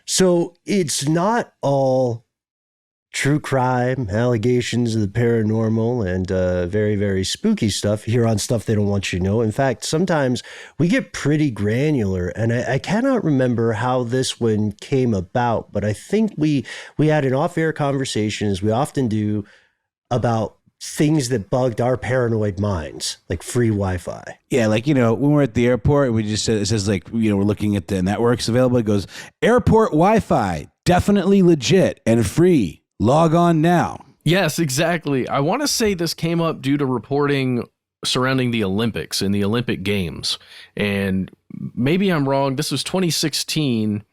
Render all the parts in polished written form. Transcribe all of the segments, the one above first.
So it's not all true crime, allegations of the paranormal, and very, very spooky stuff here on Stuff They Don't Want You to Know. In fact, sometimes we get pretty granular, and I cannot remember how this one came about, but I think we had an off-air conversation, as we often do, about things that bugged our paranoid minds, like free Wi-Fi. Yeah, like, when we're at the airport, we just it says like, we're looking at the networks available. It goes, airport Wi-Fi, definitely legit and free. Log on now. Yes, exactly. I want to say this came up due to reporting surrounding the Olympics and the Olympic Games. And maybe I'm wrong. This was 2016.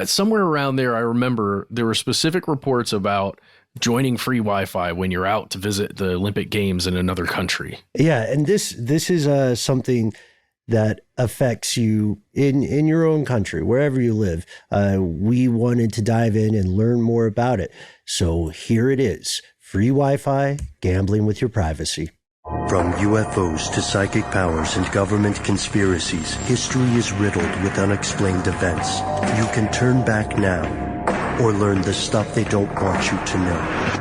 Somewhere around there, I remember there were specific reports about joining free Wi-Fi when you're out to visit the Olympic Games in another country. Yeah, and this is something that affects you in your own country, wherever you live. We wanted to dive in and learn more about it. So here it is. Free Wi-Fi, gambling with your privacy. From UFOs to psychic powers and government conspiracies, history is riddled with unexplained events. You can turn back now or learn the stuff they don't want you to know.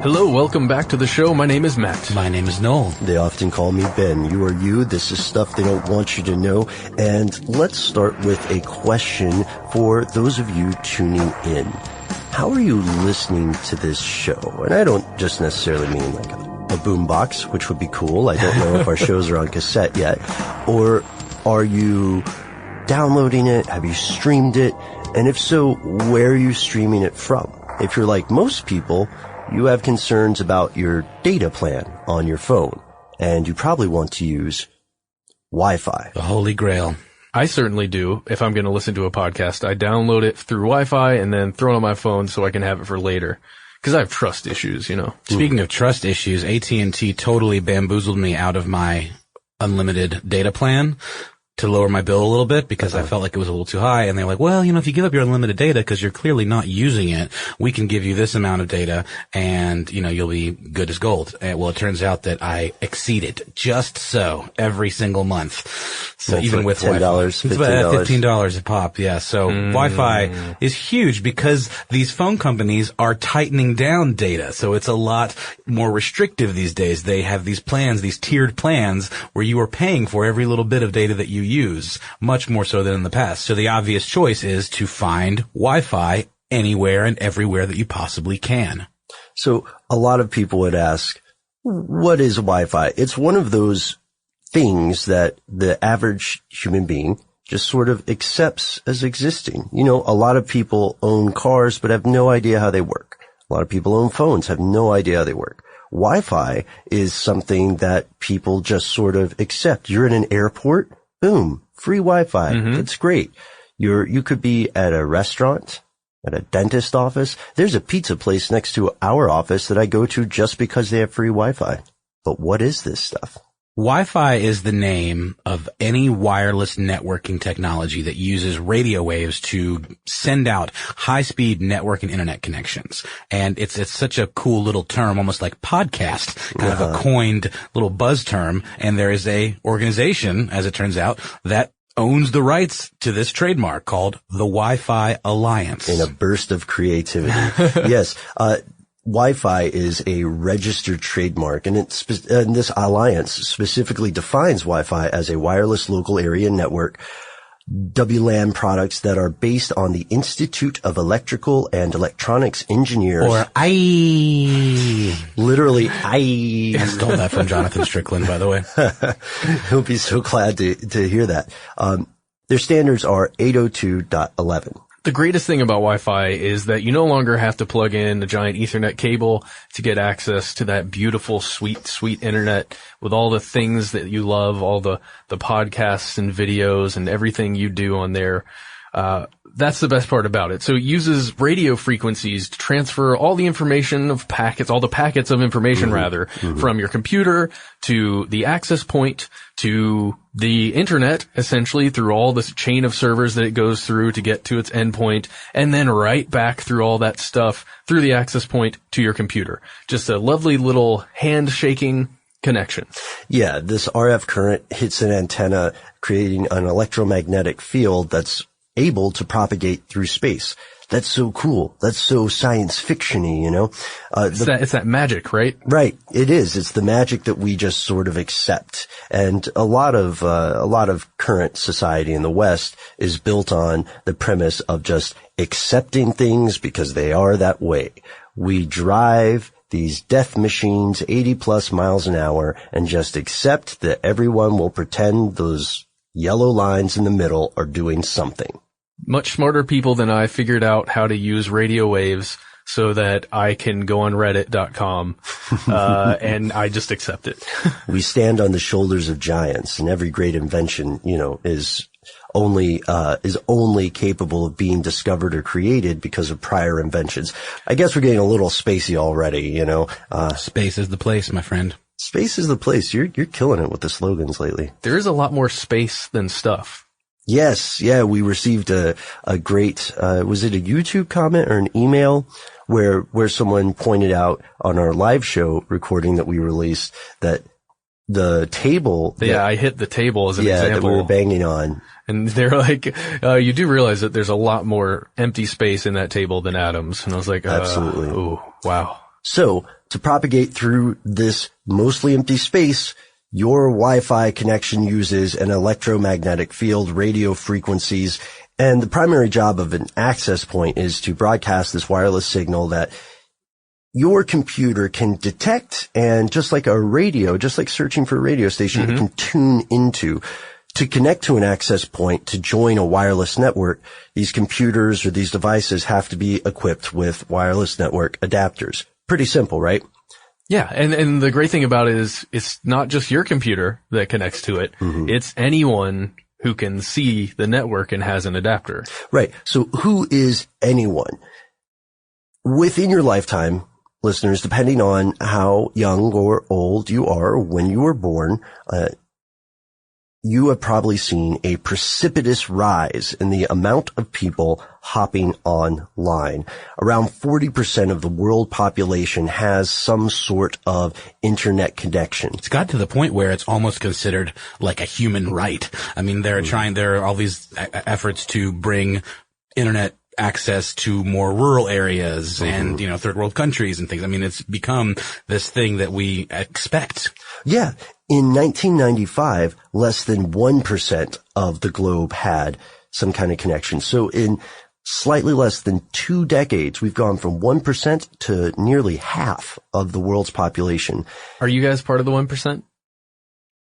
Hello, welcome back to the show. My name is Matt. My name is Noel. They often call me Ben. You are you. This is Stuff They Don't Want You to Know. And let's start with a question for those of you tuning in. How are you listening to this show? And I don't just necessarily mean like a boombox, which would be cool. I don't know if our shows are on cassette yet. Or are you downloading it? Have you streamed it? And if so, where are you streaming it from? If you're like most people, you have concerns about your data plan on your phone, and you probably want to use Wi-Fi. The Holy Grail. I certainly do. If I'm going to listen to a podcast, I download it through Wi-Fi and then throw it on my phone so I can have it for later. Because I have trust issues, Speaking of trust issues, AT&T totally bamboozled me out of my unlimited data plan to lower my bill a little bit because I felt like it was a little too high. And they're like, well, if you give up your unlimited data because you're clearly not using it, we can give you this amount of data and, you'll be good as gold. And, well, it turns out that I exceeded just so every single month. So even with $10, Wi-Fi, it's about $15 a pop. Yeah. So Wi-Fi is huge because these phone companies are tightening down data. So it's a lot more restrictive these days. They have these plans, these tiered plans where you are paying for every little bit of data that you use, much more so than in the past. So the obvious choice is to find Wi-Fi anywhere and everywhere that you possibly can. So a lot of people would ask, what is Wi-Fi? It's one of those things that the average human being just sort of accepts as existing. A lot of people own cars but have no idea how they work. A lot of people own phones, have no idea how they work. Wi-Fi is something that people just sort of accept. You're in an airport, boom, free Wi-Fi. That's great. You could be at a restaurant, at a dentist office. There's a pizza place next to our office that I go to just because they have free Wi-Fi. But what is this stuff? Wi-Fi is the name of any wireless networking technology that uses radio waves to send out high-speed network and internet connections. And it's such a cool little term, almost like podcast, kind of a coined little buzz term. And there is a organization, as it turns out, that owns the rights to this trademark called the Wi-Fi Alliance. In a burst of creativity. Yes. Wi-Fi is a registered trademark, and this alliance specifically defines Wi-Fi as a wireless local area network, WLAN products that are based on the Institute of Electrical and Electronics Engineers. Or Literally, I stole that from Jonathan Strickland, by the way. He'll be so glad to hear that. Their standards are 802.11. The greatest thing about Wi-Fi is that you no longer have to plug in a giant Ethernet cable to get access to that beautiful, sweet, sweet internet with all the things that you love, all the podcasts and videos and everything you do on there. That's the best part about it. So it uses radio frequencies to transfer all the information of packets, all the packets of information from your computer to the access point to the internet, essentially through all this chain of servers that it goes through to get to its endpoint, and then right back through all that stuff through the access point to your computer. Just a lovely little handshaking connection. Yeah, this RF current hits an antenna, creating an electromagnetic field that's able to propagate through space. That's so cool. That's so science fiction-y, you know? It's that magic, right? Right. It is. It's the magic that we just sort of accept. And a lot of current society in the West is built on the premise of just accepting things because they are that way. We drive these death machines 80 plus miles an hour and just accept that everyone will pretend those yellow lines in the middle are doing something. Much smarter people than I figured out how to use radio waves so that I can go on reddit.com, and I just accept it. We stand on the shoulders of giants, and every great invention, you know, is only capable of being discovered or created because of prior inventions. I guess we're getting a little spacey already, you know. Space is the place, my friend. Space is the place. You're killing it with the slogans lately. There is a lot more space than stuff. Yes, yeah, we received a great, was it a YouTube comment or an email where someone pointed out on our live show recording that we released that the table. I hit the table as an example. That we were banging on. And they're like, you do realize that there's a lot more empty space in that table than atoms. And I was like, absolutely. Oh, wow. So to propagate through this mostly empty space, your Wi-Fi connection uses an electromagnetic field, radio frequencies, and the primary job of an access point is to broadcast this wireless signal that your computer can detect, and just like a radio, just like searching for a radio station, it can tune into. To connect to an access point, to join a wireless network, these computers or these devices have to be equipped with wireless network adapters. Pretty simple, right? Yeah, and the great thing about it is it's not just your computer that connects to it. It's anyone who can see the network and has an adapter. Right. So who is anyone? Within your lifetime, listeners, depending on how young or old you are, when you were born, you have probably seen a precipitous rise in the amount of people hopping online. Around 40% of the world population has some sort of internet connection. It's got to the point where it's almost considered like a human right. I mean, there are all these efforts to bring internet access to more rural areas and, you know, third world countries and things. I mean, it's become this thing that we expect. Yeah. In 1995, less than 1% of the globe had some kind of connection. So in slightly less than 2 decades, we've gone from 1% to nearly half of the world's population. Are you guys part of the 1%?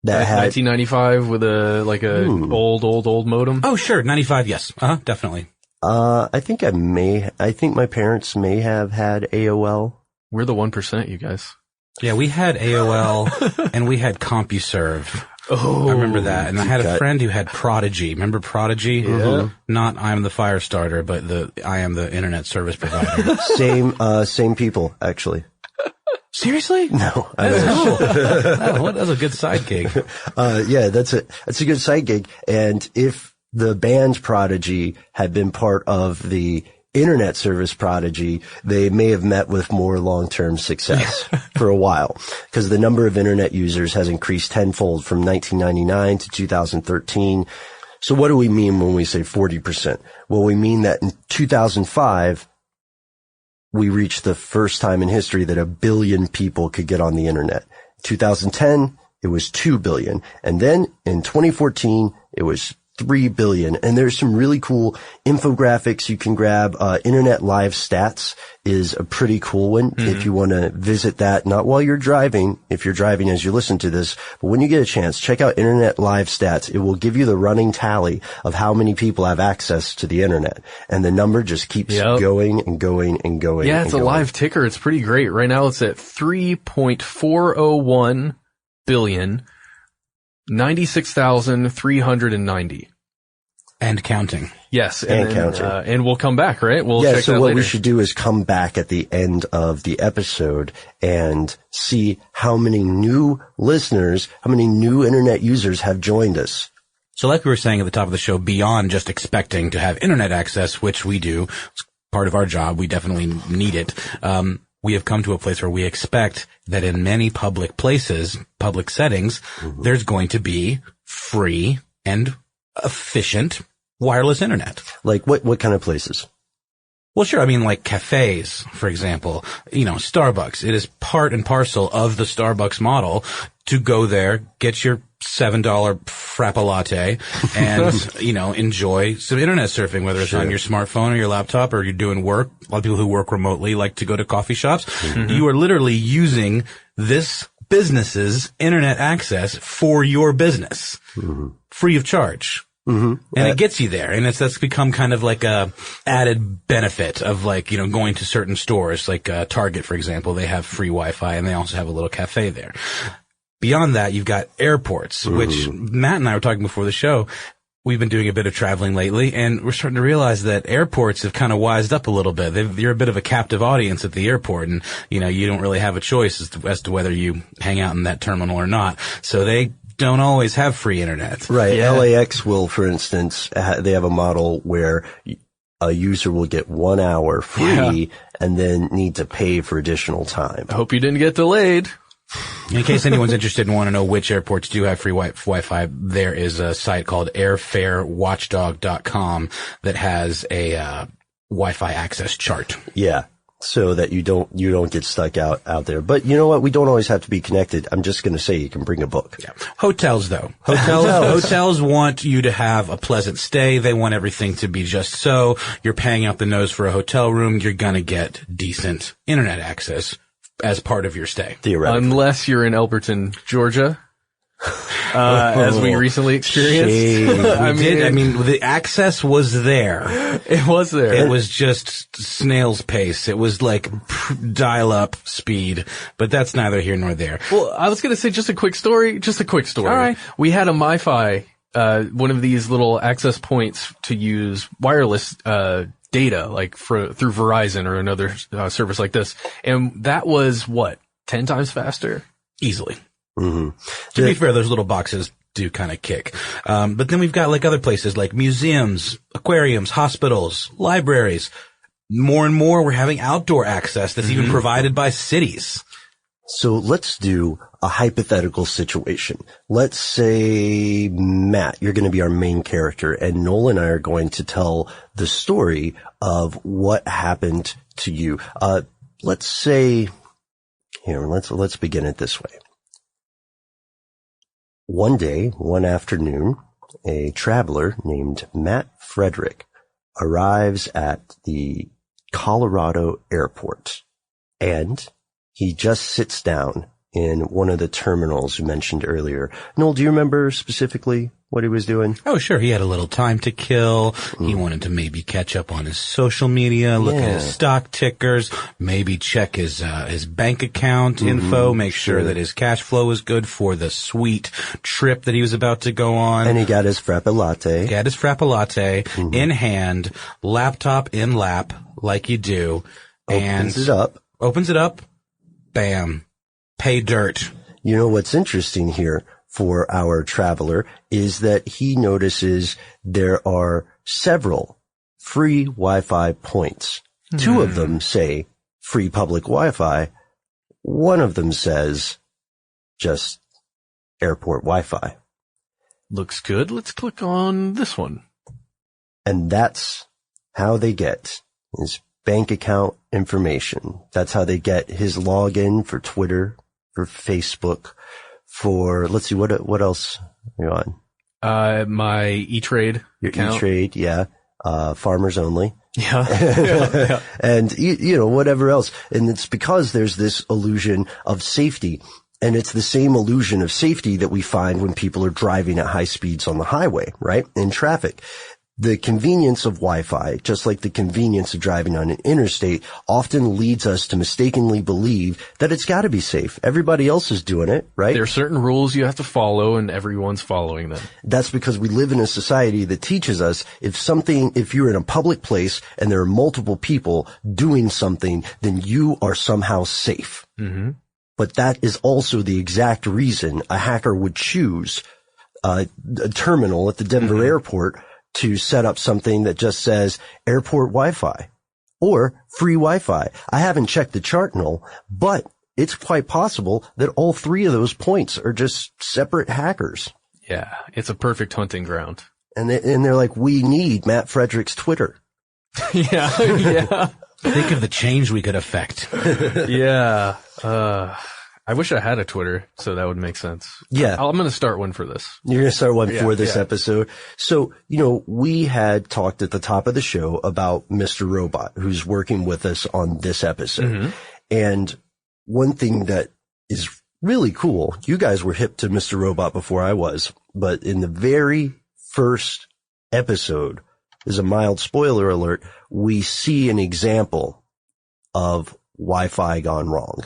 That had 1995 with a old modem? Oh, sure. 95. Yes. Definitely. I think my parents may have had AOL. We're the 1%, you guys. Yeah, we had AOL and we had CompuServe. Oh, I remember that. And I had a friend who had Prodigy. Remember Prodigy? Yeah. Not I Am the Firestarter, but I Am the Internet Service Provider. Same people, actually. Seriously? No. That's a good side gig. Yeah, that's a good side gig. And if the band Prodigy had been part of the internet service Prodigy, they may have met with more long-term success for a while, because the number of internet users has increased tenfold from 1999 to 2013. So what do we mean when we say 40%? Well, we mean that in 2005, we reached the first time in history that 1 billion people could get on the internet. 2010, it was 2 billion. And then in 2014, it was 3 billion. And there's some really cool infographics you can grab. Internet Live Stats is a pretty cool one. If you want to visit that, not while you're driving, if you're driving as you listen to this, but when you get a chance, check out Internet Live Stats. It will give you the running tally of how many people have access to the internet. And the number just keeps going and going and going. Yeah, it's a live ticker. It's pretty great. Right now it's at 3.401 billion. 96,390. And counting. Yes. And counting. And we'll come back, right? We'll check so that what later. we should do is come back at the end of the episode and see how many new listeners, how many new internet users have joined us. So like we were saying at the top of the show, beyond just expecting to have internet access, which we do, it's part of our job, we definitely need it. we have come to a place where we expect that in many public places, public settings, there's going to be free and efficient wireless internet. Like what kind of places? Well, sure. I mean, like cafes, for example, Starbucks. It is part and parcel of the Starbucks model to go there, get your $7 frappa latte and, enjoy some internet surfing, whether it's on your smartphone or your laptop or you're doing work. A lot of people who work remotely like to go to coffee shops. You are literally using this business's internet access for your business, free of charge. And it gets you there. And that's become kind of like a added benefit of going to certain stores, like Target, for example. They have free Wi-Fi and they also have a little cafe there. Beyond that, you've got airports, which Matt and I were talking before the show. We've been doing a bit of traveling lately, and we're starting to realize that airports have kind of wised up a little bit. You're a bit of a captive audience at the airport, and, you don't really have a choice as to whether you hang out in that terminal or not. So they don't always have free internet. Right. Yeah. LAX will, for instance, they have a model where a user will get 1 hour free and then need to pay for additional time. I hope you didn't get delayed. In case anyone's interested and want to know which airports do have free Wi-Fi, there is a site called airfarewatchdog.com that has a Wi-Fi access chart. Yeah. So that you don't get stuck out there. But you know what? We don't always have to be connected. I'm just going to say you can bring a book. Yeah. Hotels, though. Hotels want you to have a pleasant stay. They want everything to be just so. You're paying out the nose for a hotel room. You're going to get decent internet access as part of your stay. Theoretically. Unless you're in Elberton, Georgia. As we recently experienced. The access was there. It was there. It was just snail's pace. It was like dial-up speed, but that's neither here nor there. Well, I was going to say just a quick story. All right. We had a MiFi, one of these little access points to use wireless, data, like through Verizon or another service like this. And that was 10 times faster? Easily. To be fair, those little boxes do kind of kick. But then we've got other places like museums, aquariums, hospitals, libraries. More and more we're having outdoor access that's even provided by cities. So let's do a hypothetical situation. Let's say, Matt, you're going to be our main character, and Noel and I are going to tell the story of what happened to you. Let's say, let's begin it this way. One day, one afternoon, a traveler named Matt Frederick arrives at the Colorado airport, and he just sits down in one of the terminals you mentioned earlier. Noel, do you remember specifically what he was doing? Oh, sure. He had a little time to kill. He wanted to maybe catch up on his social media, look at his stock tickers, maybe check his bank account info, make sure that his cash flow was good for the sweet trip that he was about to go on. And he got his frappa latte. In hand, laptop in lap, like you do. Opens it up. Bam. Pay dirt. You know what's interesting here for our traveler is that he notices there are several free Wi-Fi points. 2 of them say free public Wi-Fi. One of them says just airport Wi-Fi. Looks good. Let's click on this one. And that's how they get his bank account information. That's how they get his login for Twitter, for Facebook, for, let's see, what else are you on? My E-Trade account. E-Trade, yeah. Farmers Only. Yeah. And, whatever else. And it's because there's this illusion of safety. And it's the same illusion of safety that we find when people are driving at high speeds on the highway, right? In traffic. The convenience of Wi-Fi, just like the convenience of driving on an interstate, often leads us to mistakenly believe that it's got to be safe. Everybody else is doing it, right? There are certain rules you have to follow, and everyone's following them. That's because we live in a society that teaches us if you're in a public place and there are multiple people doing something, then you are somehow safe. But that is also the exact reason a hacker would choose a terminal at the Denver airport to set up something that just says airport Wi-Fi. or free Wi-Fi. I haven't checked the chart and all, but it's quite possible that all three of those points are just separate hackers. Yeah, it's a perfect hunting ground. And they're like, we need Matt Frederick's Twitter. Yeah. Think of the change we could affect. Yeah. I wish I had a Twitter, so that would make sense. Yeah. I'm going to start one for this. You're going to start one for this episode. So, we had talked at the top of the show about Mr. Robot, who's working with us on this episode. Mm-hmm. And one thing that is really cool, you guys were hip to Mr. Robot before I was, but in the very first episode, as a mild spoiler alert, we see an example of Wi-Fi gone wrong.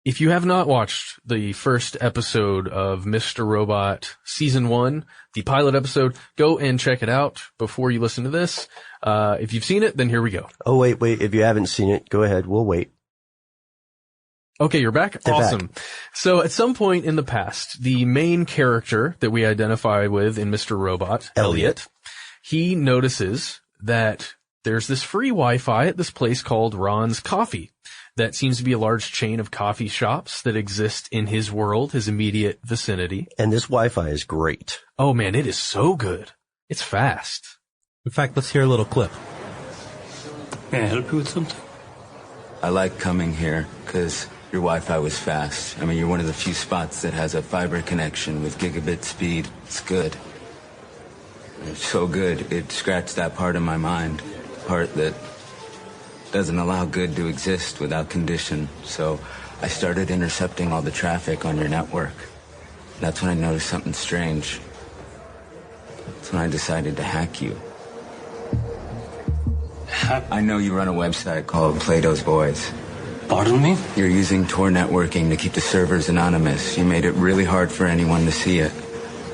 If you have not watched the first episode of Mr. Robot Season 1, the pilot episode, go and check it out before you listen to this. If you've seen it, then here we go. Oh, wait. If you haven't seen it, go ahead. We'll wait. Okay, you're back? They're awesome. Back. So at some point in the past, the main character that we identify with in Mr. Robot, Elliot, he notices that there's this free Wi-Fi at this place called Ron's Coffee. That seems to be a large chain of coffee shops that exist in his world, his immediate vicinity. And this Wi-Fi is great. Oh man, it is so good. It's fast. In fact, let's hear a little clip. Can I help you with something? I like coming here because your Wi-Fi was fast. I mean, you're one of the few spots that has a fiber connection with gigabit speed. It's good. It's so good, it scratched that part of my mind, part that doesn't allow good to exist without condition. So I started intercepting all the traffic on your network. That's when I noticed something strange. That's when I decided to hack you. I know you run a website called Plato's Boys. Pardon me? You're using Tor networking to keep the servers anonymous. You made it really hard for anyone to see it,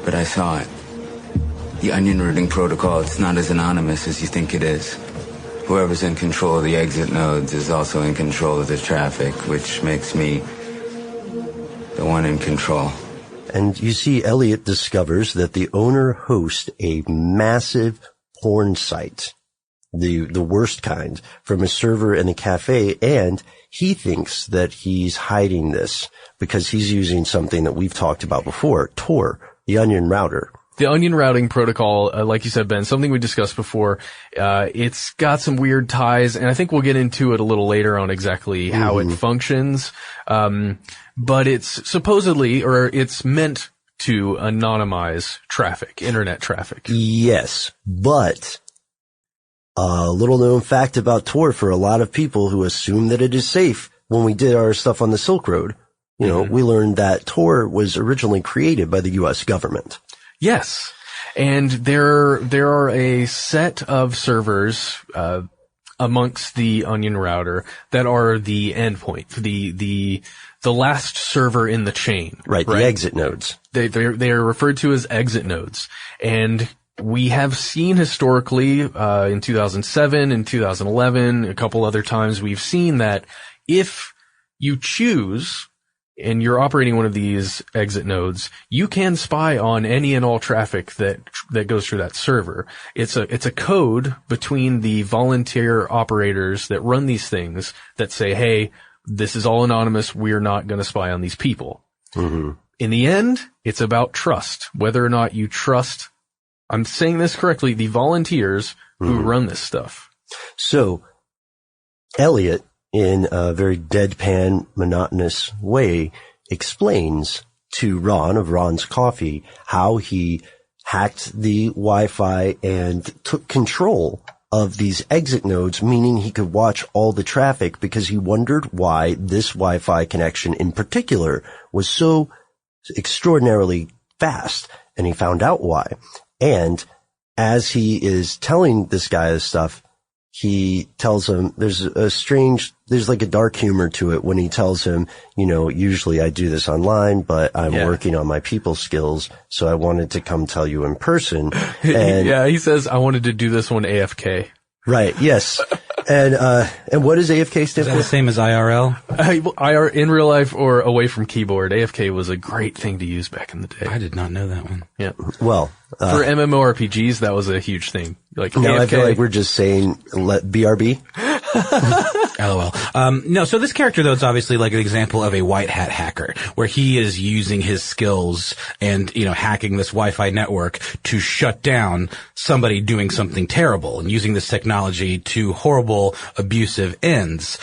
but I saw it. The onion routing protocol, it's not as anonymous as you think it is. Whoever's in control of the exit nodes is also in control of the traffic, which makes me the one in control. And you see, Elliot discovers that the owner hosts a massive porn site, the worst kind, from a server in a cafe, and he thinks that he's hiding this because he's using something that we've talked about before, Tor, the onion router. The onion routing protocol, like you said, Ben, something we discussed before. It's got some weird ties, and I think we'll get into it a little later on exactly how it functions. But it's supposedly, or it's meant to anonymize traffic, internet traffic. Yes, but a little known fact about Tor for a lot of people who assume that it is safe. When we did our stuff on the Silk Road, we learned that Tor was originally created by the U.S. government. Yes. And there are a set of servers, amongst the onion router that are the endpoint, the last server in the chain. Right. The exit nodes. They are referred to as exit nodes. And we have seen historically, in 2007 and 2011, a couple other times we've seen that if you choose and you're operating one of these exit nodes, you can spy on any and all traffic that goes through that server. It's a code between the volunteer operators that run these things that say, hey, this is all anonymous. We're not going to spy on these people. Mm-hmm. In the end, it's about trust, whether or not you trust, I'm saying this correctly, the volunteers who run this stuff. So, Elliot, in a very deadpan, monotonous way, explains to Ron of Ron's Coffee how he hacked the Wi-Fi and took control of these exit nodes, meaning he could watch all the traffic because he wondered why this Wi-Fi connection in particular was so extraordinarily fast. And he found out why. And as he is telling this guy this stuff, he tells him there's like a dark humor to it when he tells him, usually I do this online, but I'm working on my people skills. So I wanted to come tell you in person. And he says, I wanted to do this one AFK. Right. Yes. And what does AFK stand for? The same as IRL? IR in real life or away from keyboard. AFK was a great thing to use back in the day. I did not know that one. Yeah. Well, for MMORPGs, that was a huge thing. Like now AFK. I feel like we're just saying BRB. LOL. No, so this character, though, is obviously like an example of a white hat hacker, where he is using his skills and, hacking this Wi-Fi network to shut down somebody doing something terrible and using this technology to horrible, abusive ends.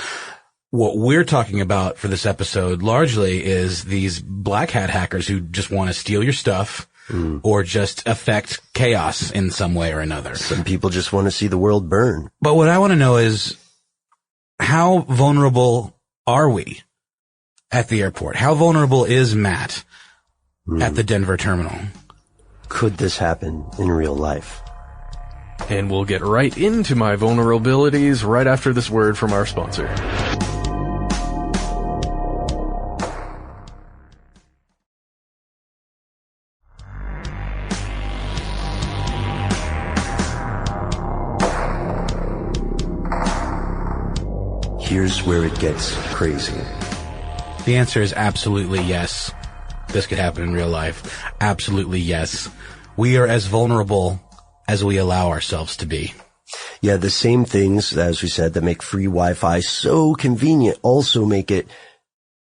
What we're talking about for this episode largely is these black hat hackers who just want to steal your stuff or just affect chaos in some way or another. Some people just want to see the world burn. But what I want to know is, how vulnerable are we at the airport? How vulnerable is Matt at the Denver terminal? Could this happen in real life? And we'll get right into my vulnerabilities right after this word from our sponsor. Here's where it gets crazy. The answer is absolutely yes. This could happen in real life. Absolutely yes. We are as vulnerable as we allow ourselves to be. Yeah, the same things, as we said, that make free Wi-Fi so convenient also make it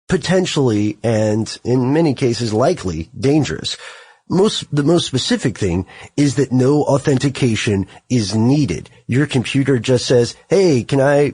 potentially, and in many cases likely, dangerous. The most specific thing is that no authentication is needed. Your computer just says, hey, can I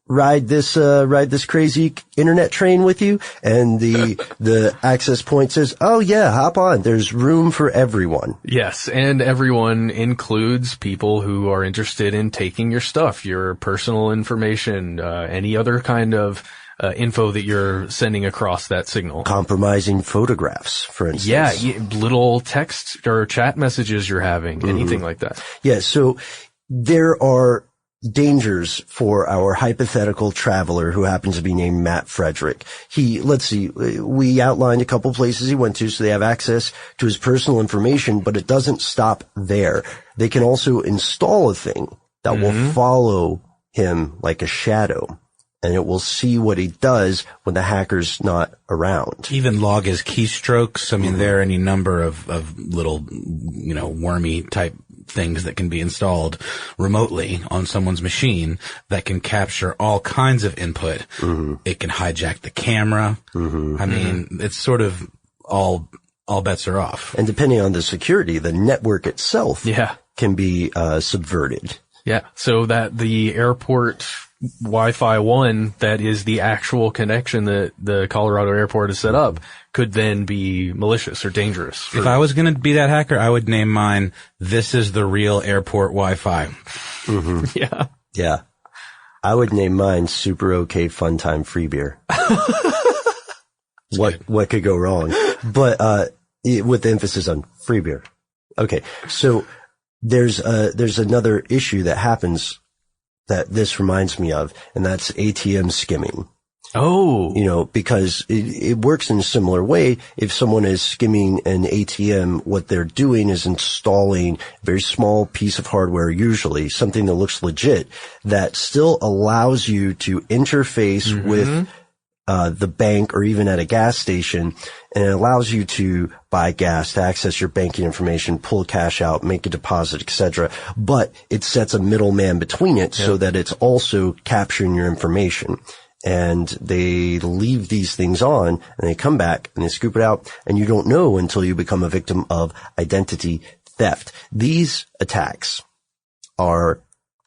ride this crazy internet train with you? And the access point says, oh yeah, hop on. There's room for everyone. Yes. And everyone includes people who are interested in taking your stuff, your personal information, any other kind of info that you're sending across that signal. Compromising photographs, for instance. Yeah. Little text or chat messages you're having, anything like that. Yeah. So there are dangers for our hypothetical traveler who happens to be named Matt Frederick. We outlined a couple places he went to, so they have access to his personal information, but it doesn't stop there. They can also install a thing that will follow him like a shadow, and it will see what he does when the hacker's not around. Even log his keystrokes. I mean, there are any number of little, wormy type things that can be installed remotely on someone's machine that can capture all kinds of input. It can hijack the camera. I mean, it's sort of all bets are off. And depending on the security, the network itself can be subverted. Yeah. So that the airport Wi-Fi 1, that is the actual connection that the Colorado airport has set up, could then be malicious or dangerous. If I was going to be that hacker, I would name mine, "This is the real airport Wi-Fi." Yeah. Yeah. I would name mine Super OK Fun Time Free Beer. What could go wrong? But, with emphasis on free beer. Okay. So there's another issue that happens that this reminds me of, and that's ATM skimming. Oh. Because it works in a similar way. If someone is skimming an ATM, what they're doing is installing a very small piece of hardware, usually something that looks legit, that still allows you to interface with the bank or even at a gas station, and it allows you to buy gas, to access your banking information, pull cash out, make a deposit, etc. But it sets a middleman between it so that it's also capturing your information. And they leave these things on, and they come back and they scoop it out, and you don't know until you become a victim of identity theft. These attacks are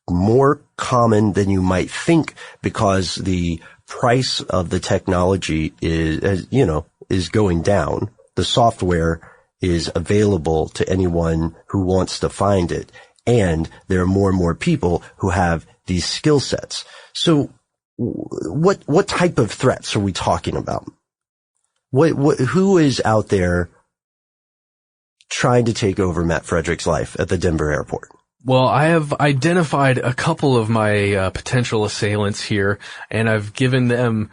more common than you might think because the price of the technology is going down. The software is available to anyone who wants to find it, and there are more and more people who have these skill sets. So what type of threats are we talking about? Who is out there trying to take over Matt Frederick's life at the Denver airport? Well, I have identified a couple of my potential assailants here, and I've given them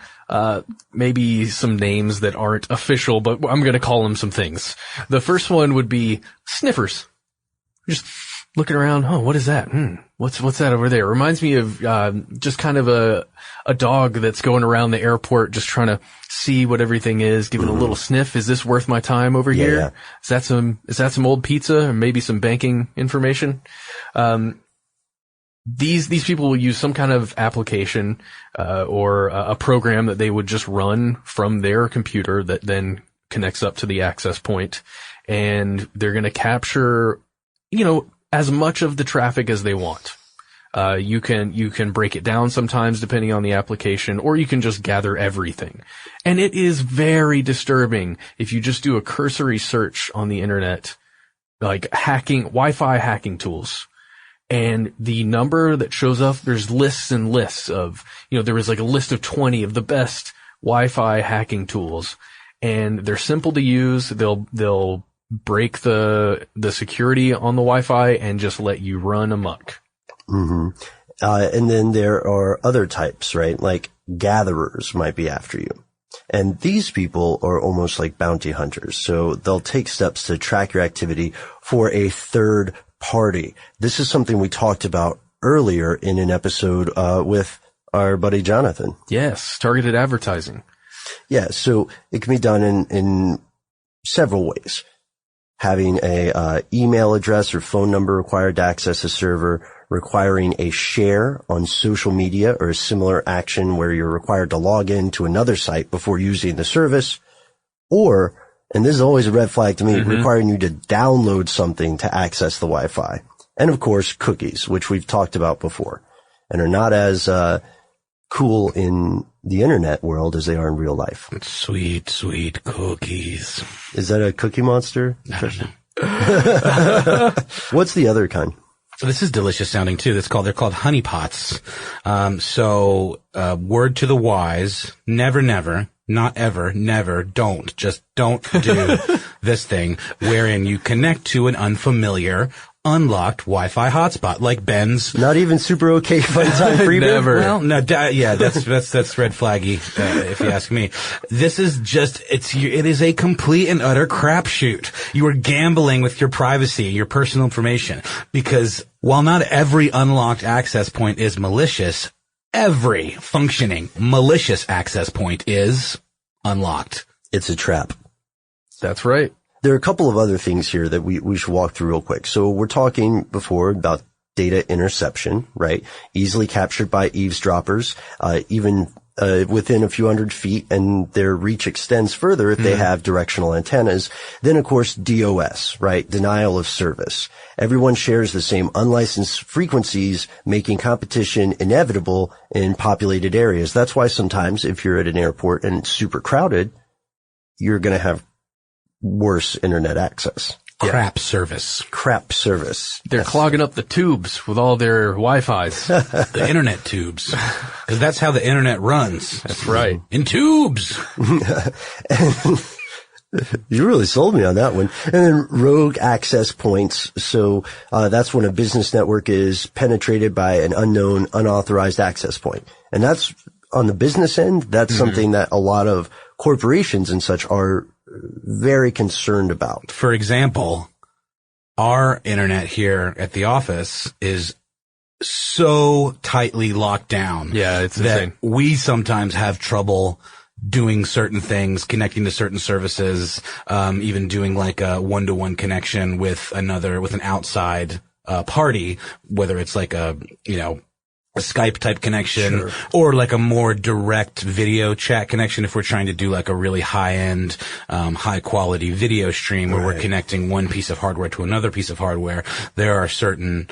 maybe some names that aren't official, but I'm going to call them some things. The first one would be sniffers. Just looking around, what is that? What's that over there? Reminds me of just kind of a dog that's going around the airport just trying to see what everything is, giving a little sniff. Is this worth my time over here? Yeah. Is that some old pizza or maybe some banking information? these people will use some kind of application, or a program that they would just run from their computer that then connects up to the access point. And they're going to capture, as much of the traffic as they want. You can break it down sometimes depending on the application, or you can just gather everything. And it is very disturbing if you just do a cursory search on the internet, like Wi-Fi hacking tools. And the number that shows up, there's lists and lists of, there was like a list of 20 of the best Wi-Fi hacking tools. And they're simple to use. They'll break the security on the Wi-Fi and just let you run amok. Mm-hmm. And then there are other types, right? Like gatherers might be after you. And these people are almost like bounty hunters. So they'll take steps to track your activity for a third party. This is something we talked about earlier in an episode with our buddy Jonathan. Yes, targeted advertising. Yeah, so it can be done in several ways. Having a email address or phone number required to access a server, requiring a share on social media or a similar action where you're required to log in to another site before using the service, or, and this is always a red flag to me, requiring you to download something to access the Wi-Fi. And of course, cookies, which we've talked about before and are not as cool in the internet world as they are in real life. Sweet, sweet cookies. Is that a Cookie Monster? I don't know. What's the other kind? This is delicious sounding too. They're called honeypots. Word to the wise, never, not ever, never, don't, just don't do this thing wherein you connect to an unfamiliar, unlocked Wi-Fi hotspot like Ben's. Not even super okay fun time freebie? Never. Well, no, that's red flaggy, if you ask me. This is it is a complete and utter crapshoot. You are gambling with your privacy, your personal information, because while not every unlocked access point is malicious, every functioning malicious access point is unlocked. It's a trap. That's right. There are a couple of other things here that we should walk through real quick. So we're talking before about data interception, right? Easily captured by eavesdroppers, even within a few hundred feet, and their reach extends further if they have directional antennas. Then, of course, DOS, right? Denial of service. Everyone shares the same unlicensed frequencies, making competition inevitable in populated areas. That's why sometimes if you're at an airport and it's super crowded, you're going to have worse internet access. Crap service. They're clogging up the tubes with all their Wi-Fis. The internet tubes. Because that's how the internet runs. That's right. In tubes. You really sold me on that one. And then rogue access points. So that's when a business network is penetrated by an unknown, unauthorized access point. And that's on the business end. That's something that a lot of corporations and such are very concerned about. For example, our internet here at the office is so tightly locked down. Yeah, it's that insane. We sometimes have trouble doing certain things, connecting to certain services, even doing like a one-to-one connection with an outside party, whether it's like a Skype type connection or like a more direct video chat connection if we're trying to do like a really high-end, high-quality video stream where we're connecting one piece of hardware to another piece of hardware. There are certain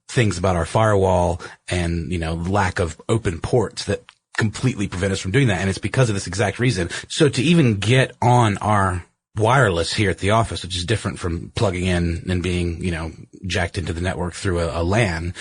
things about our firewall and, lack of open ports that completely prevent us from doing that, and it's because of this exact reason. So to even get on our wireless here at the office, which is different from plugging in and being, jacked into the network through a LAN,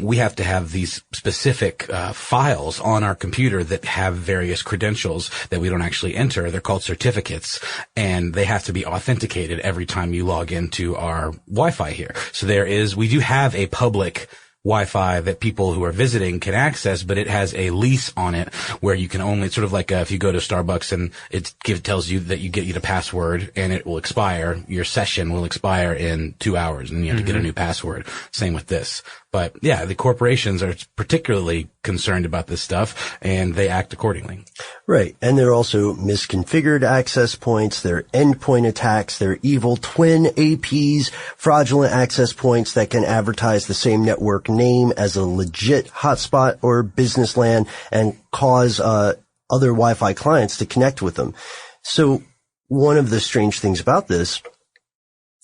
we have to have these specific files on our computer that have various credentials that we don't actually enter. They're called certificates, and they have to be authenticated every time you log into our Wi-Fi here. So we do have a public Wi-Fi that people who are visiting can access, but it has a lease on it where you can only, sort of like if you go to Starbucks and it tells you that you get the password and it will expire, your session will expire in 2 hours and you have to get a new password. Same with this. But yeah, the corporations are particularly concerned about this stuff, and they act accordingly. Right. And there are also misconfigured access points, there are endpoint attacks, there are evil twin APs, fraudulent access points that can advertise the same network name as a legit hotspot or business LAN and cause other Wi-Fi clients to connect with them. So one of the strange things about this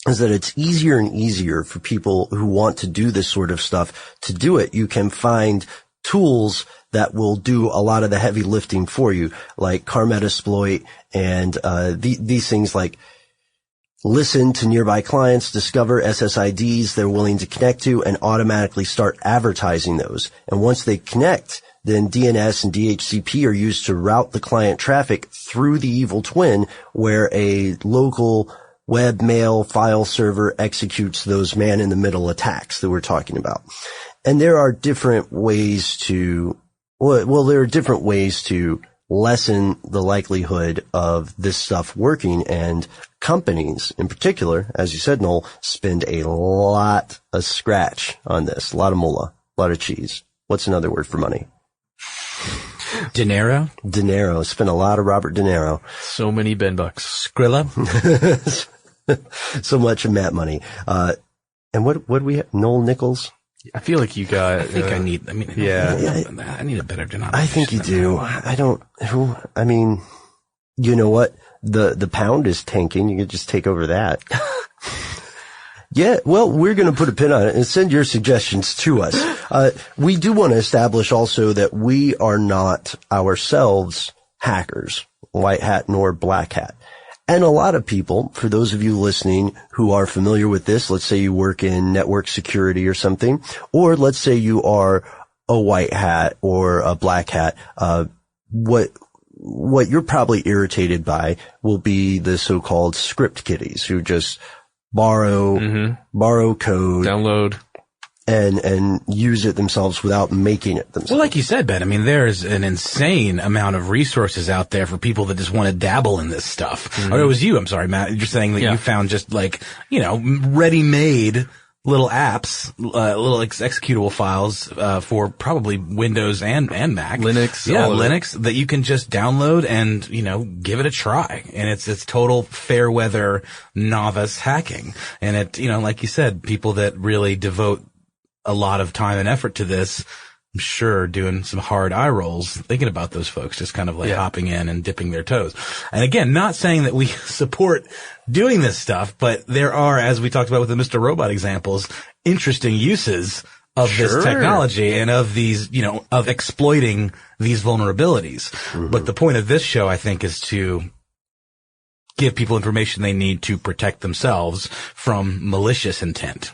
is that it's easier and easier for people who want to do this sort of stuff to do it. You can find tools that will do a lot of the heavy lifting for you, like Carmetasploit and these things like listen to nearby clients, discover SSIDs they're willing to connect to, and automatically start advertising those. And once they connect, then DNS and DHCP are used to route the client traffic through the evil twin, where a local webmail file server executes those man-in-the-middle attacks that we're talking about. And there are different ways to, there are different ways to lessen the likelihood of this stuff working, and companies in particular, as you said, Noel, spend a lot of scratch on this. A lot of moolah, a lot of cheese. What's another word for money? Dinero? Dinero. Spend a lot of Robert De Niro. So many Ben Bucks. Skrilla? So much of Matt money. And what do we have? Noel Nichols? I feel like you got. I think I need a better denomination. I think you do. I mean, you know what? The pound is tanking. You could just take over that. Yeah, well, we're going to put a pin on it and send your suggestions to us. We do want to establish also that we are not ourselves hackers, white hat nor black hat. And a lot of people, for those of you listening who are familiar with this, let's say you work in network security or something, or let's say you are a white hat or a black hat, what you're probably irritated by will be the so-called script kiddies who just borrow code, download, and use it themselves without making it themselves. Well, like you said, Ben, I mean, there's an insane amount of resources out there for people that just want to dabble in this stuff. Mm-hmm. Or it was you, I'm sorry, Matt, you're saying that you found just like, ready-made little apps, little executable files, for probably Windows and Mac. Linux. Yeah, Linux that you can just download and, give it a try. And it's total fair weather novice hacking. And it, like you said, people that really devote a lot of time and effort to this, I'm sure doing some hard eye rolls, thinking about those folks, just kind of like hopping in and dipping their toes. And again, not saying that we support doing this stuff, but there are, as we talked about with the Mr. Robot examples, interesting uses of this technology and of these, of exploiting these vulnerabilities. Mm-hmm. But the point of this show, I think, is to give people information they need to protect themselves from malicious intent.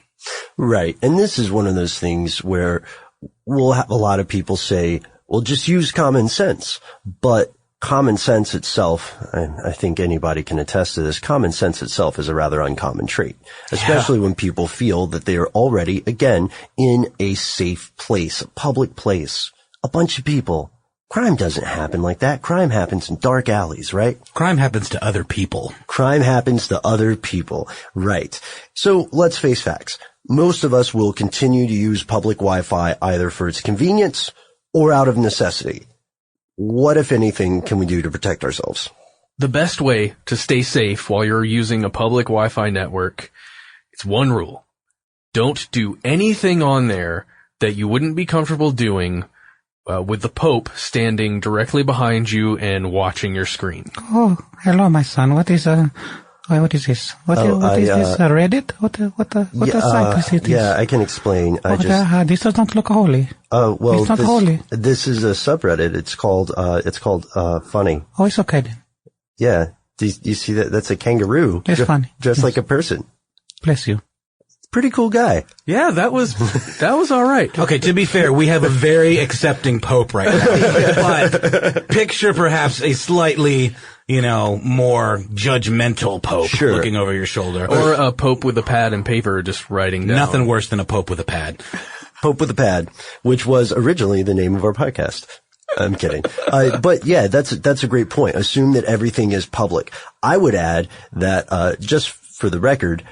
Right. And this is one of those things where we'll have a lot of people say, well, just use common sense. But common sense itself, I think anybody can attest to this, common sense itself is a rather uncommon trait, especially when people feel that they are already, again, in a safe place, a public place, a bunch of people. Crime doesn't happen like that. Crime happens in dark alleys, right? Crime happens to other people. Crime happens to other people. Right. So let's face facts. Most of us will continue to use public Wi-Fi either for its convenience or out of necessity. What, if anything, can we do to protect ourselves? The best way to stay safe while you're using a public Wi-Fi network, it's one rule. Don't do anything on there that you wouldn't be comfortable doing with the Pope standing directly behind you and watching your screen. Oh, hello, my son. What is this? What is this? Reddit? What site is it? Yeah, I can explain. This does not look holy. Well, it's not holy. This is a subreddit. It's called Funny. Oh, it's okay then. Yeah. Do you see that? That's a kangaroo. It's funny. Dressed like a person. Bless you. Pretty cool guy. Yeah, that was all right. Okay, to be fair, we have a very accepting Pope right now. But picture perhaps a slightly, more judgmental Pope looking over your shoulder. Or a Pope with a pad and paper just writing down. Nothing worse than a Pope with a pad. Pope with a pad, which was originally the name of our podcast. I'm kidding. But yeah, that's a great point. Assume that everything is public. I would add that, just for the record,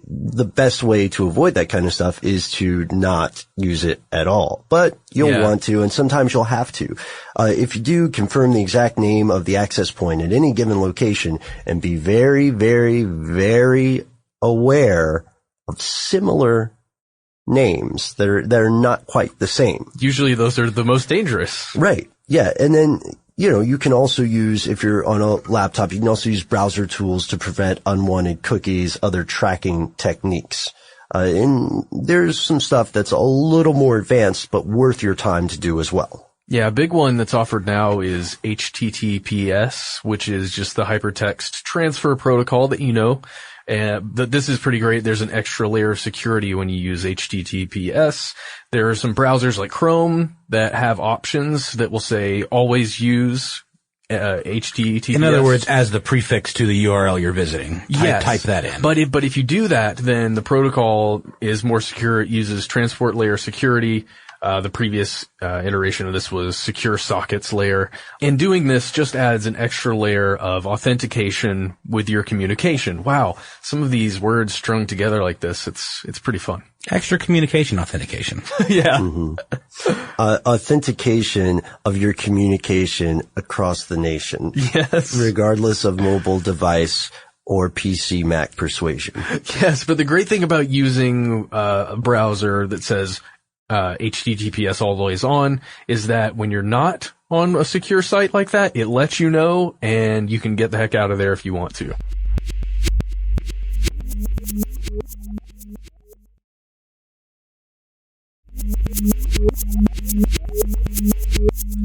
the best way to avoid that kind of stuff is to not use it at all. But you'll want to, and sometimes you'll have to. If you do, confirm the exact name of the access point at any given location and be very, very, very aware of similar names that are not quite the same. Usually those are the most dangerous. Right. Yeah. And then, you can also use, if you're on a laptop, you can also use browser tools to prevent unwanted cookies, other tracking techniques. And there's some stuff that's a little more advanced, but worth your time to do as well. Yeah, a big one that's offered now is HTTPS, which is just the hypertext transfer protocol that you know. This is pretty great. There's an extra layer of security when you use HTTPS. There are some browsers like Chrome that have options that will say always use HTTPS. In other words, as the prefix to the URL you're visiting. Type that in. But if you do that, then the protocol is more secure. It uses transport layer security. The previous iteration of this was secure sockets layer. And doing this just adds an extra layer of authentication with your communication. Wow. Some of these words strung together like this, it's pretty fun. Extra communication authentication. Yeah. Authentication of your communication across the nation. Yes. Regardless of mobile device or PC Mac persuasion. Yes, but the great thing about using a browser that says HTTPS always on is that when you're not on a secure site like that, it lets you know and you can get the heck out of there if you want to.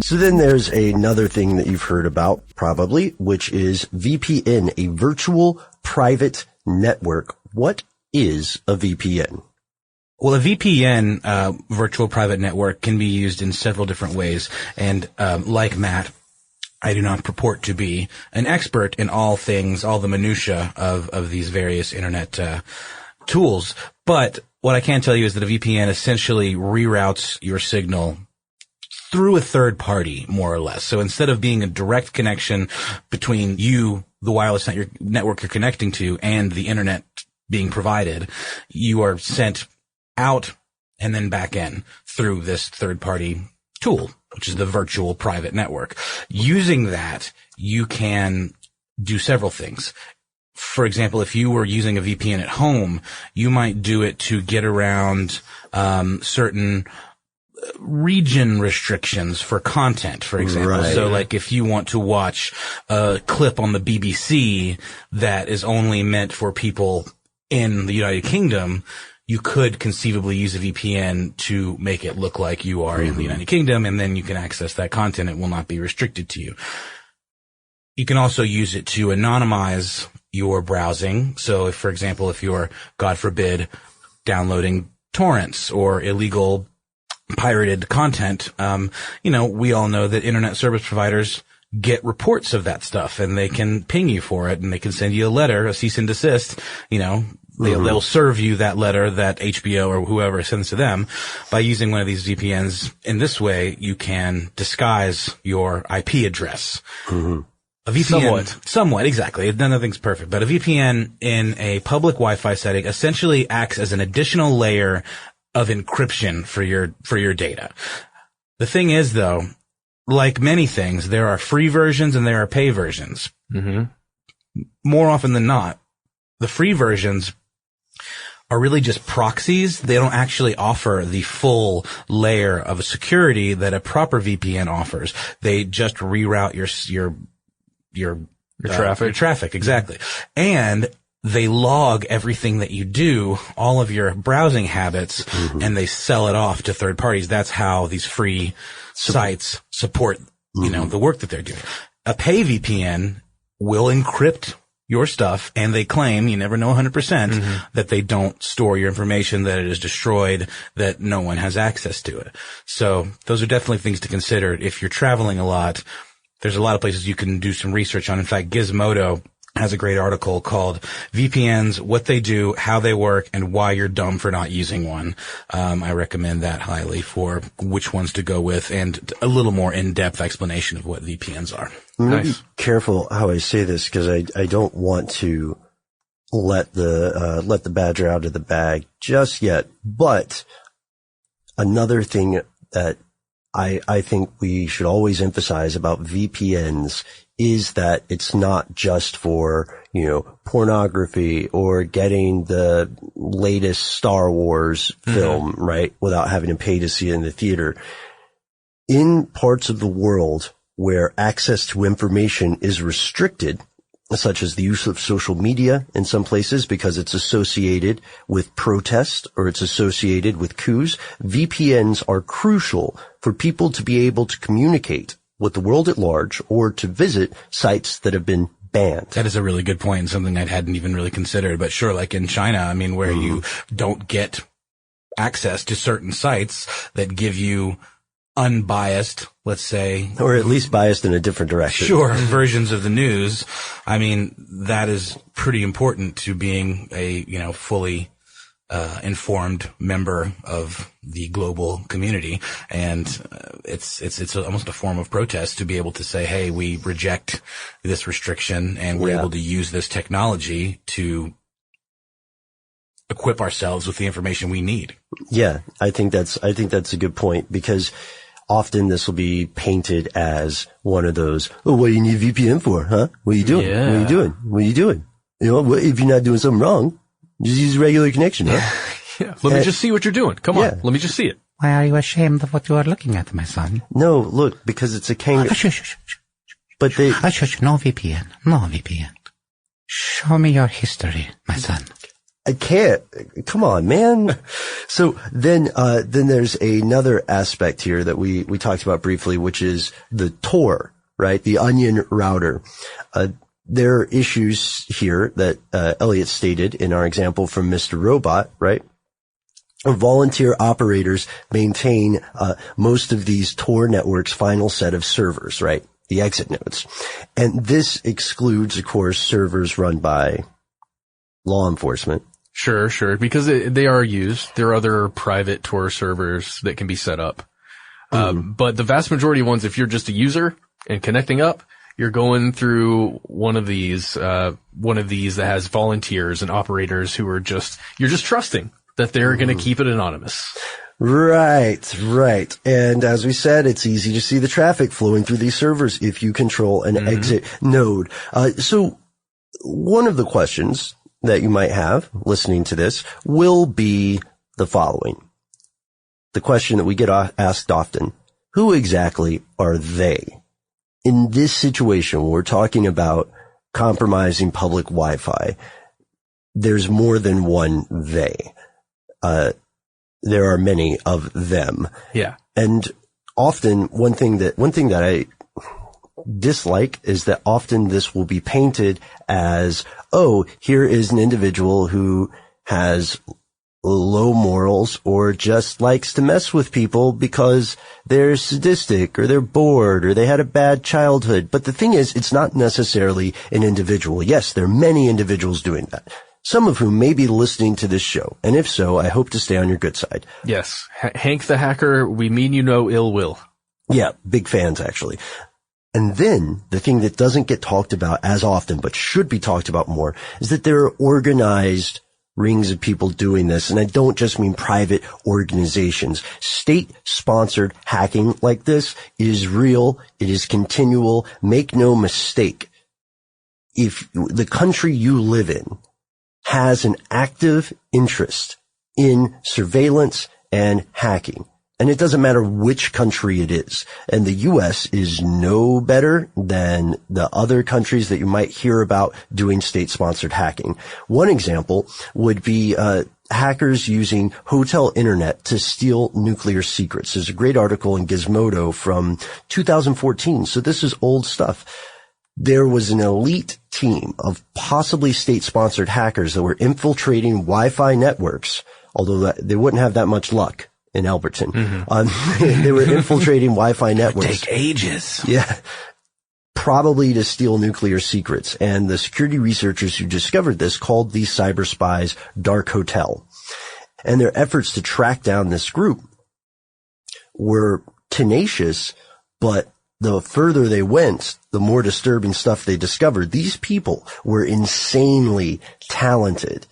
So then there's another thing that you've heard about, probably, which is VPN, a virtual private network. What is a VPN? Well, a VPN, virtual private network, can be used in several different ways. And, like Matt, I do not purport to be an expert in all things, all the minutia of these various internet, tools. But what I can tell you is that a VPN essentially reroutes your signal through a third party, more or less. So instead of being a direct connection between you, the wireless network you're connecting to, and the internet being provided, you are sent out and then back in through this third party tool, which is the virtual private network. Using that, you can do several things. For example, if you were using a VPN at home, you might do it to get around certain region restrictions for content, for example. Right. So like if you want to watch a clip on the BBC that is only meant for people in the United Kingdom, you could conceivably use a VPN to make it look like you are in the United Kingdom, and then you can access that content. It will not be restricted to you. You can also use it to anonymize your browsing. So if, for example, if you're, God forbid, downloading torrents or illegal pirated content, we all know that internet service providers get reports of that stuff, and they can ping you for it, and they can send you a letter, a cease and desist, They'll serve you that letter that HBO or whoever sends to them. By using one of these VPNs in this way, you can disguise your IP address. Mm-hmm. A VPN, somewhat, exactly. Nothing's perfect, but a VPN in a public Wi-Fi setting essentially acts as an additional layer of encryption for your data. The thing is, though, like many things, there are free versions and there are pay versions. Mm-hmm. More often than not, the free versions are really just proxies. They don't actually offer the full layer of security that a proper VPN offers. They just reroute your traffic. Your traffic, exactly. And they log everything that you do, all of your browsing habits, and they sell it off to third parties. That's how these free sites support, the work that they're doing. A pay VPN will encrypt your stuff, and they claim, you never know 100%, that they don't store your information, that it is destroyed, that no one has access to it. So those are definitely things to consider. If you're traveling a lot, there's a lot of places you can do some research on. In fact, Gizmodo has a great article called VPNs, What They Do, How They Work, and Why You're Dumb for Not Using One. I recommend that highly for which ones to go with and a little more in-depth explanation of what VPNs are. I'm going to be careful how I say this because I don't want to let the badger out of the bag just yet. But another thing that I think we should always emphasize about VPNs is that it's not just for, pornography or getting the latest Star Wars film, right? Without having to pay to see it in the theater. In parts of the world where access to information is restricted, such as the use of social media in some places because it's associated with protest or it's associated with coups, VPNs are crucial for people to be able to communicate with the world at large or to visit sites that have been banned. That is a really good point and something I hadn't even really considered. But sure, like in China, where you don't get access to certain sites that give you unbiased, let's say. Or at least biased in a different direction. Sure, versions of the news. That is pretty important to being a, fully informed member of the global community. And it's almost a form of protest to be able to say, hey, we reject this restriction and we're able to use this technology to equip ourselves with the information we need. Yeah, I think that's a good point because often this will be painted as one of those, what do you need a VPN for, huh? What are you doing? Yeah. What are you doing? What are you doing? If you're not doing something wrong, just use a regular connection, huh? Yeah. Let me just see what you're doing. Come on. Let me just see it. Why are you ashamed of what you are looking at, my son? No, look, because it's a kangaroo. Shush. But they... Shush, no VPN. No VPN. Show me your history, my son. I can't. Come on, man. So then there's another aspect here that we talked about briefly, which is the Tor, right? The onion router. There are issues here that, Elliot stated in our example from Mr. Robot, right? Volunteer operators maintain, most of these Tor networks' final set of servers, right? The exit nodes. And this excludes, of course, servers run by law enforcement. Sure, because they are used. There are other private Tor servers that can be set up. But the vast majority of ones, if you're just a user and connecting up, you're going through one of these that has volunteers and operators who are you're just trusting that they're going to keep it anonymous. Right. And as we said, it's easy to see the traffic flowing through these servers if you control an exit node. So one of the questions that you might have listening to this will be the following. The question that we get asked often, who exactly are they? In this situation, we're talking about compromising public Wi-Fi. There's more than one they. There are many of them. Yeah. And often one thing that I dislike is that often this will be painted as, oh, here is an individual who has low morals or just likes to mess with people because they're sadistic or they're bored or they had a bad childhood. But the thing is, it's not necessarily an individual. Yes, there are many individuals doing that, some of whom may be listening to this show. And if so, I hope to stay on your good side. Yes. Hank the hacker, we mean you no ill will. Yeah, big fans, actually. And then the thing that doesn't get talked about as often, but should be talked about more, is that there are organized rings of people doing this. And I don't just mean private organizations. State-sponsored hacking like this is real. It is continual. Make no mistake. If the country you live in has an active interest in surveillance and hacking, and it doesn't matter which country it is. And the U.S. is no better than the other countries that you might hear about doing state-sponsored hacking. One example would be hackers using hotel internet to steal nuclear secrets. There's a great article in Gizmodo from 2014, so this is old stuff. There was an elite team of possibly state-sponsored hackers that were infiltrating Wi-Fi networks, although they wouldn't have that much luck in Alberton. They were infiltrating Wi-Fi networks. Take ages. Yeah. Probably to steal nuclear secrets. And the security researchers who discovered this called these cyber spies Dark Hotel. And their efforts to track down this group were tenacious, but the further they went, the more disturbing stuff they discovered. These people were insanely talented.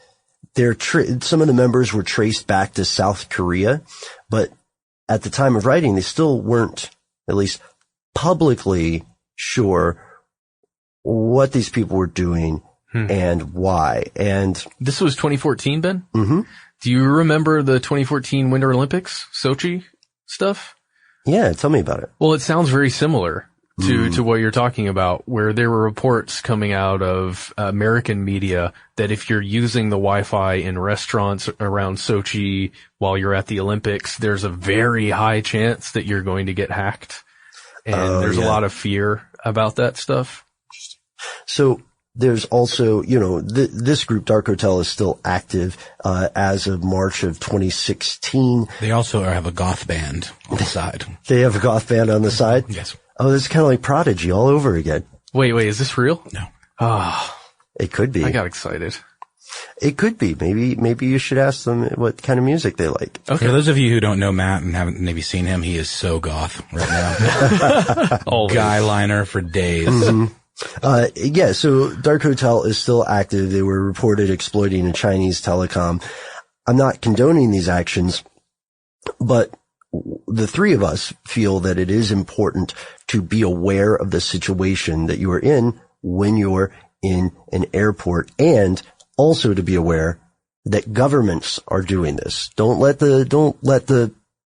Some of the members were traced back to South Korea, but at the time of writing, they still weren't, at least publicly, sure what these people were doing and why. And this was 2014, Ben? Mm-hmm. Do you remember the 2014 Winter Olympics, Sochi stuff? Yeah, tell me about it. Well, it sounds very similar to what you're talking about, where there were reports coming out of American media that if you're using the Wi-Fi in restaurants around Sochi while you're at the Olympics, there's a very high chance that you're going to get hacked. And there's a lot of fear about that stuff. So there's also, this group, Dark Hotel, is still active as of March of 2016. They also have a goth band on the side. They have a goth band on the side? Yes. Oh, this is kind of like Prodigy all over again. Wait, is this real? No. It could be. I got excited. It could be. Maybe you should ask them what kind of music they like. Okay. For those of you who don't know Matt and haven't maybe seen him, he is so goth right now. Guy liner for days. Mm-hmm. So Dark Hotel is still active. They were reported exploiting a Chinese telecom. I'm not condoning these actions, but the three of us feel that it is important to be aware of the situation that you are in when you're in an airport, and also to be aware that governments are doing this. Don't let the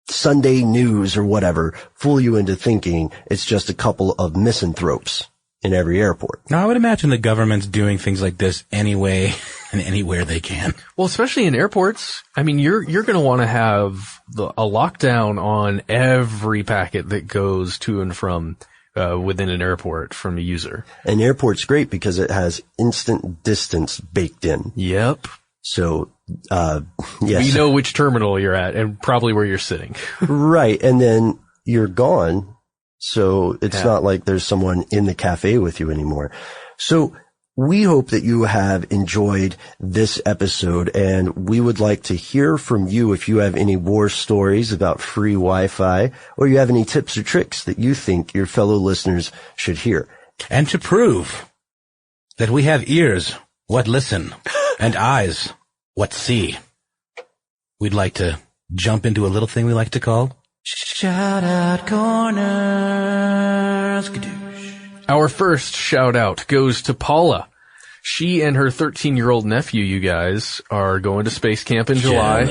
Sunday news or whatever fool you into thinking it's just a couple of misanthropes in every airport. Now, I would imagine the government's doing things like this anyway and anywhere they can. Well, especially in airports. I mean, you're going to want to have a lockdown on every packet that goes to and from within an airport from a user. An airport's great because it has instant distance baked in. Yep. So, yes. We know which terminal you're at and probably where you're sitting. Right. And then you're gone. So it's not like there's someone in the cafe with you anymore. So we hope that you have enjoyed this episode, and we would like to hear from you if you have any war stories about free Wi-Fi, or you have any tips or tricks that you think your fellow listeners should hear. And to prove that we have ears, what listen, and eyes, what see, we'd like to jump into a little thing we like to call Shout Out Corner. Our first shout out goes to Paula. She and her 13-year-old nephew, you guys, are going to space camp in July.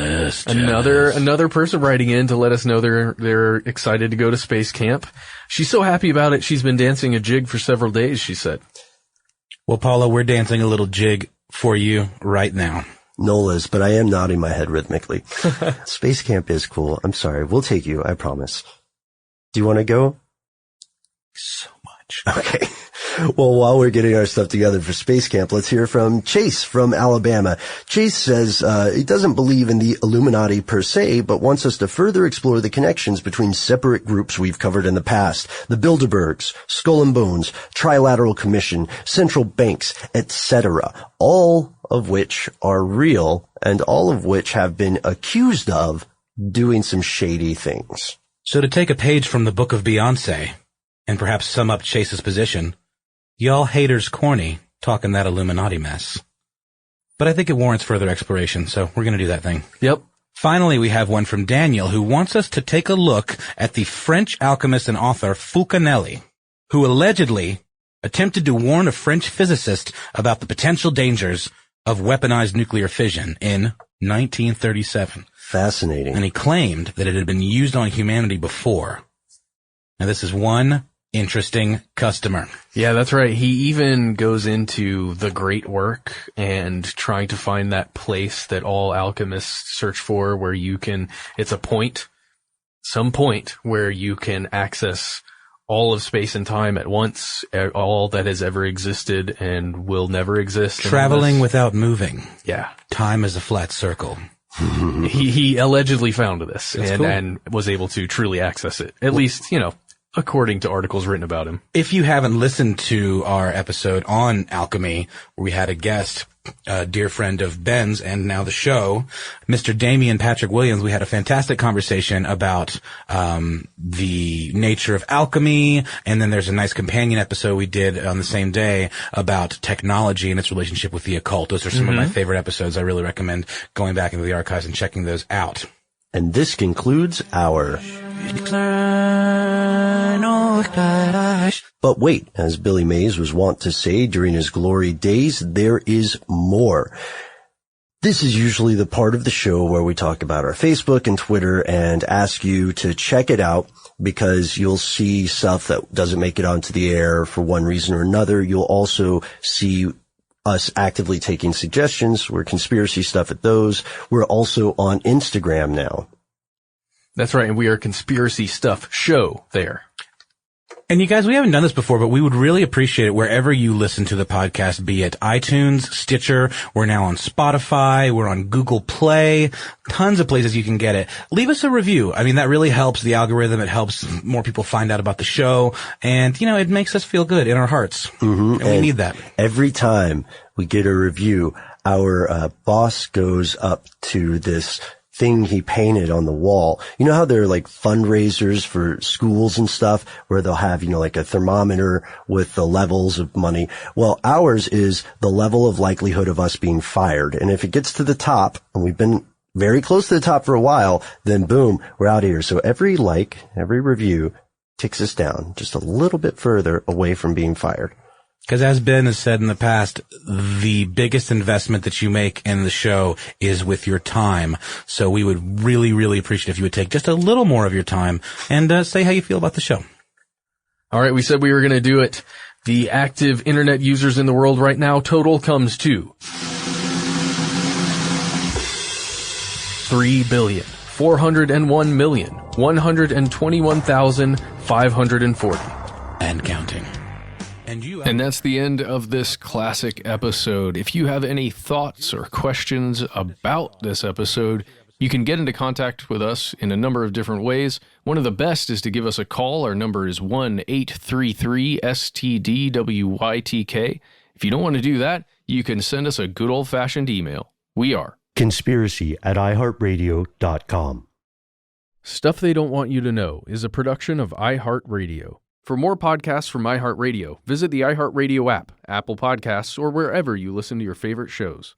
Another person writing in to let us know they're excited to go to space camp. She's so happy about it. She's been dancing a jig for several days, she said. Well, Paula, we're dancing a little jig for you right now. No, Liz, but I am nodding my head rhythmically. Space camp is cool. I'm sorry. We'll take you. I promise. Do you want to go? So much. Okay. Well, while we're getting our stuff together for space camp, let's hear from Chase from Alabama. Chase says he doesn't believe in the Illuminati per se, but wants us to further explore the connections between separate groups we've covered in the past. The Bilderbergs, Skull and Bones, Trilateral Commission, central banks, etc. All of which are real and all of which have been accused of doing some shady things. So to take a page from the book of Beyonce and perhaps sum up Chase's position, y'all haters corny talking that Illuminati mess. But I think it warrants further exploration, so we're going to do that thing. Yep. Finally, we have one from Daniel who wants us to take a look at the French alchemist and author Fulcanelli, who allegedly attempted to warn a French physicist about the potential dangers of weaponized nuclear fission in 1937. Fascinating. And he claimed that it had been used on humanity before. Now, this is one interesting customer. Yeah, that's right. He even goes into the great work and trying to find that place that all alchemists search for where you can, it's a point, some point where you can access all of space and time at once, all that has ever existed and will never exist. Traveling without moving. Yeah. Time is a flat circle. He allegedly found this That's cool. and was able to truly access it. At least, according to articles written about him. If you haven't listened to our episode on alchemy, where we had a guest dear friend of Ben's and now the show, Mr. Damian Patrick Williams. We had a fantastic conversation about the nature of alchemy, and then there's a nice companion episode we did on the same day about technology and its relationship with the occult. Those are some of my favorite episodes. I really recommend going back into the archives and checking those out. And this concludes our... But wait, as Billy Mays was wont to say during his glory days, there is more. This is usually the part of the show where we talk about our Facebook and Twitter and ask you to check it out, because you'll see stuff that doesn't make it onto the air for one reason or another. You'll also see us actively taking suggestions. We're conspiracy stuff at those. We're also on Instagram now. That's right, and we are Conspiracy Stuff Show there. And you guys, we haven't done this before, but we would really appreciate it wherever you listen to the podcast, be it iTunes, Stitcher, we're now on Spotify, we're on Google Play, tons of places you can get it. Leave us a review. I mean, that really helps the algorithm. It helps more people find out about the show. And, you know, it makes us feel good in our hearts. And we need that. Every time we get a review, our boss goes up to this thing he painted on the wall. You know how there are like fundraisers for schools and stuff where they'll have, you know, like a thermometer with the levels of money? Well, ours is the level of likelihood of us being fired. And if it gets to the top, and we've been very close to the top for a while, then boom, we're out of here. So every review ticks us down just a little bit further away from being fired. Because as Ben has said in the past, the biggest investment that you make in the show is with your time. So we would really, really appreciate if you would take just a little more of your time and say how you feel about the show. All right, we said we were going to do it. The active internet users in the world right now total comes to 3,401,121,540. And counting. And that's the end of this classic episode. If you have any thoughts or questions about this episode, you can get into contact with us in a number of different ways. One of the best is to give us a call. Our number is 1-833-STDWYTK. If you don't want to do that, you can send us a good old-fashioned email. We are conspiracy@iHeartRadio.com. Stuff They Don't Want You to Know is a production of iHeartRadio. For more podcasts from iHeartRadio, visit the iHeartRadio app, Apple Podcasts, or wherever you listen to your favorite shows.